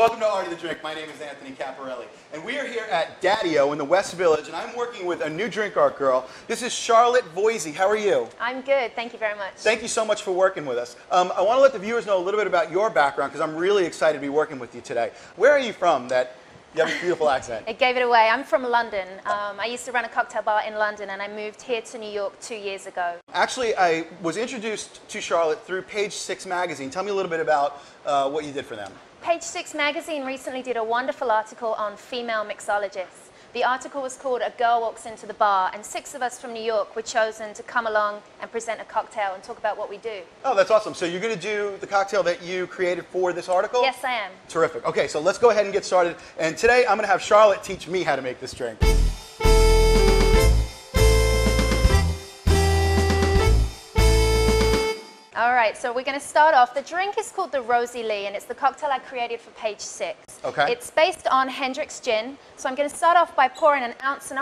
Welcome to Art of the Drink. My name is Anthony Caparelli, and we are here at Daddy-O in the West Village, and I'm working with a new drink art girl. This is Charlotte Voisey. How are you? I'm good. Thank you very much. Thank you so much for working with us. I want to let the viewers know a little bit about your background because I'm really excited to be working with you today. Where are you from that you have a beautiful accent? It gave it away. I'm from London. I used to run a cocktail bar in London, and I moved here to New York 2 years ago. Actually, I was introduced to Charlotte through Page 6 magazine. Tell me a little bit about what you did for them. Page 6 magazine recently did a wonderful article on female mixologists. The article was called A Girl Walks Into the Bar, and 6 of us from New York were chosen to come along and present a cocktail and talk about what we do. Oh, that's awesome. So you're going to do the cocktail that you created for this article? Yes, I am. Terrific. Okay, so let's go ahead and get started. And today I'm going to have Charlotte teach me how to make this drink. All right, so we're going to start off. The drink is called the Rosie Lee, and it's the cocktail I created for Page 6. Okay. It's based on Hendrick's gin, so I'm going to start off by pouring 1.5 ounces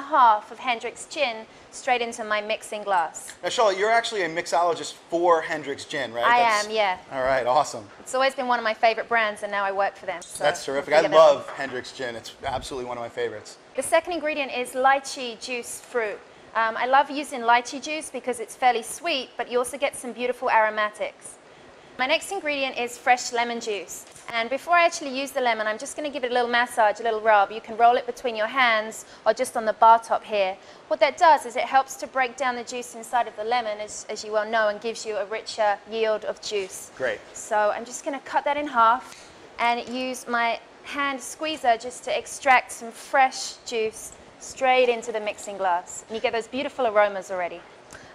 of Hendrick's gin straight into my mixing glass. Now, Charlotte, you're actually a mixologist for Hendrick's Gin, right? I am, yeah. All right, awesome. It's always been one of my favorite brands, and now I work for them. So that's terrific. I love Hendrick's Gin. It's absolutely one of my favorites. The second ingredient is lychee juice fruit. I love using lychee juice because it's fairly sweet, but you also get some beautiful aromatics. My next ingredient is fresh lemon juice. And before I actually use the lemon, I'm just going to give it a little massage, a little rub. You can roll it between your hands or just on the bar top here. What that does is it helps to break down the juice inside of the lemon, as you well know, and gives you a richer yield of juice. Great. So I'm just going to cut that in half and use my hand squeezer just to extract some fresh juice straight into the mixing glass. And you get those beautiful aromas already.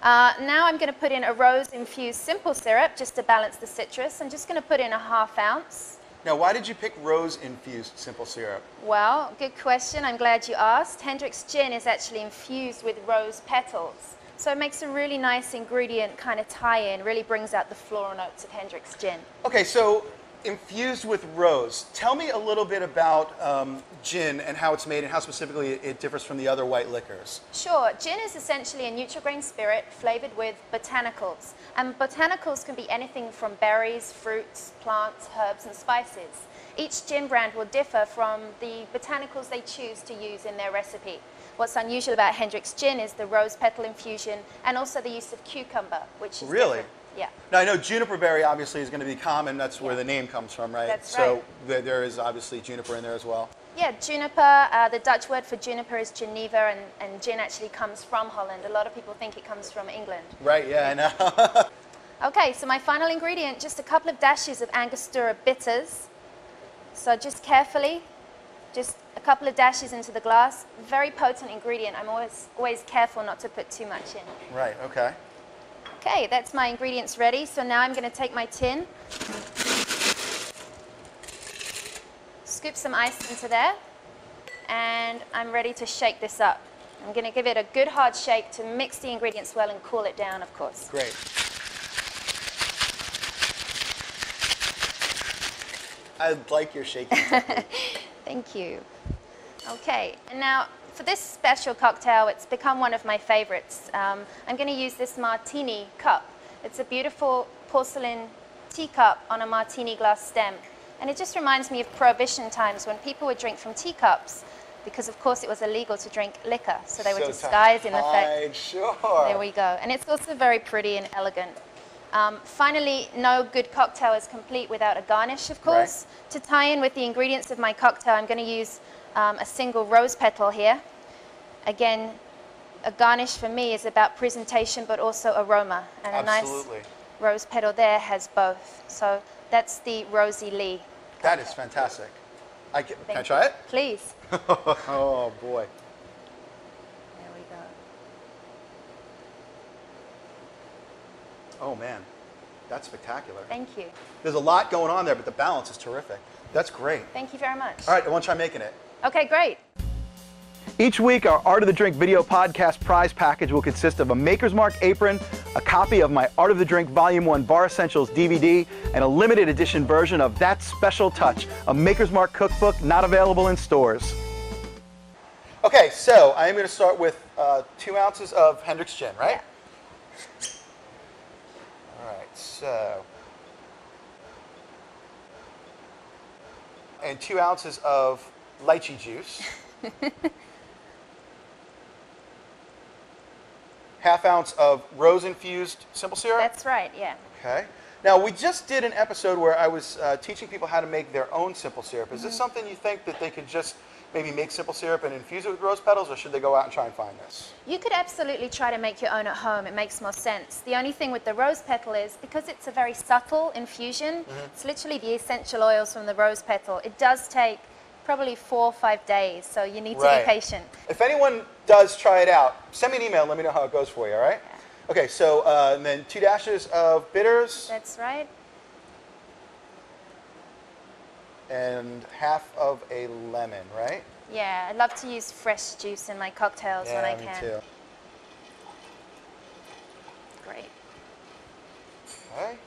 Now I'm going to put in a rose-infused simple syrup just to balance the citrus. I'm just going to put in 1/2 ounce. Now, why did you pick rose-infused simple syrup? Well, good question. I'm glad you asked. Hendrick's gin is actually infused with rose petals. So it makes a really nice ingredient kind of tie-in, really brings out the floral notes of Hendrick's gin. Okay, so infused with rose. Tell me a little bit about gin and how it's made and how specifically it differs from the other white liquors. Sure. Gin is essentially a neutral grain spirit flavored with botanicals. And botanicals can be anything from berries, fruits, plants, herbs, and spices. Each gin brand will differ from the botanicals they choose to use in their recipe. What's unusual about Hendrick's gin is the rose petal infusion and also the use of cucumber, which is really different. Yeah. Now, I know juniper berry obviously is going to be common. That's where the name comes from, right? That's so right. There is obviously juniper in there as well. Yeah, juniper, the Dutch word for juniper is Geneva, and gin actually comes from Holland. A lot of people think it comes from England. Right, yeah, I know. Okay, so my final ingredient, just a couple of dashes of Angostura bitters. So just carefully, just a couple of dashes into the glass. Very potent ingredient. I'm always careful not to put too much in. Right, okay. Okay, that's my ingredients ready. So now I'm going to take my tin, scoop some ice into there, and I'm ready to shake this up. I'm going to give it a good hard shake to mix the ingredients well and cool it down, of course. Great. I like your shaking technique. Thank you. Okay, and now for this special cocktail, it's become one of my favorites. I'm going to use this martini cup. It's a beautiful porcelain teacup on a martini glass stem. And it just reminds me of Prohibition times when people would drink from teacups because, of course, it was illegal to drink liquor. So they were disguised in the fact. Sure. There we go. And it's also very pretty and elegant. Finally, no good cocktail is complete without a garnish, of course. Right. To tie in with the ingredients of my cocktail, I'm going to use a single rose petal here. Again, a garnish for me is about presentation but also aroma. And Absolutely. A nice rose petal there has both. So that's the Rosie Lee cocktail. That is fantastic. Can I try it? Please. Oh, boy. There we go. Oh, man. That's spectacular. Thank you. There's a lot going on there, but the balance is terrific. That's great. Thank you very much. All right, I want to try making it. Okay, great. Each week, our Art of the Drink video podcast prize package will consist of a Maker's Mark apron, a copy of my Art of the Drink Volume 1 Bar Essentials DVD, and a limited edition version of That Special Touch, a Maker's Mark cookbook not available in stores. Okay, so I am going to start with 2 ounces of Hendrick's gin, right? Yeah. All right, so and 2 ounces of lychee juice. Half ounce of rose-infused simple syrup. That's right, yeah. Okay. Now, we just did an episode where I was teaching people how to make their own simple syrup. Is this something you think that they could just maybe make simple syrup and infuse it with rose petals, or should they go out and try and find this? You could absolutely try to make your own at home. It makes more sense. The only thing with the rose petal is, because it's a very subtle infusion, it's literally the essential oils from the rose petal. It does take probably 4 or 5 days, so you need to be patient. If anyone does try it out, send me an email and let me know how it goes for you, all right? Yeah. Okay, so and then 2 dashes of bitters. That's right. And half of a lemon, right? Yeah, I love to use fresh juice in my cocktails when I can. Yeah, me too. Great. Okay.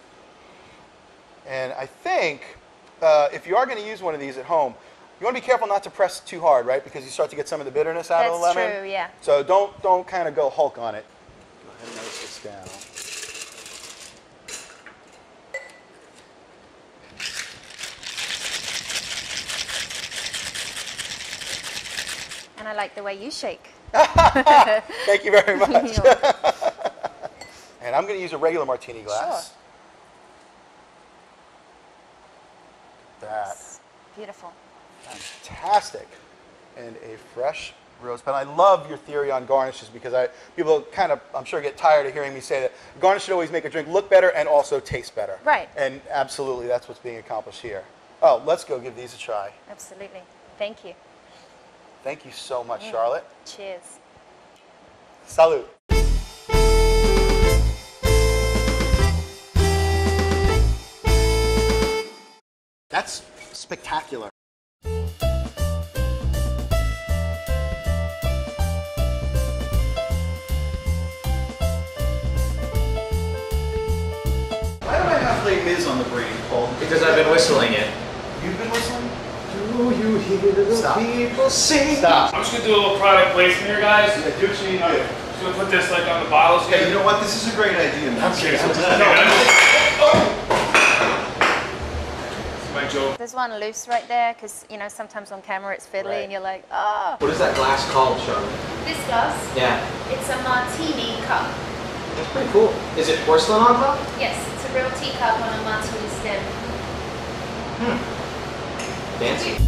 And I think if you are going to use one of these at home, you want to be careful not to press too hard, right? Because you start to get some of the bitterness out of the lemon. That's true, yeah. So don't kind of go Hulk on it. Go ahead and ice this down. And I like the way you shake. Thank you very much. And I'm going to use a regular martini glass. Sure. That. Beautiful. Fantastic. And a fresh rose petal. I love your theory on garnishes because people kind of, I'm sure, get tired of hearing me say that garnish should always make a drink look better and also taste better. Right. And absolutely, that's what's being accomplished here. Oh, let's go give these a try. Absolutely. Thank you. Thank you so much, Charlotte. Cheers. Salud. That's spectacular. Why do I have Les Mis on the brain, Paul? Because I've been whistling it. You've been whistling? Do you hear the people sing? Stop. I'm just gonna do a little product placement here, guys. Yeah, do what you need to do. Just gonna put this like on the bottles here. Hey, you know what? This is a great idea, man. Okay, so my joke. There's one loose right there because, you know, sometimes on camera it's fiddly and you're like, oh. What is that glass called, Charlotte? This glass, Yeah, it's a martini cup. that's pretty cool. Is it porcelain on top? Yes, it's a real teacup on a martini stem. Fancy.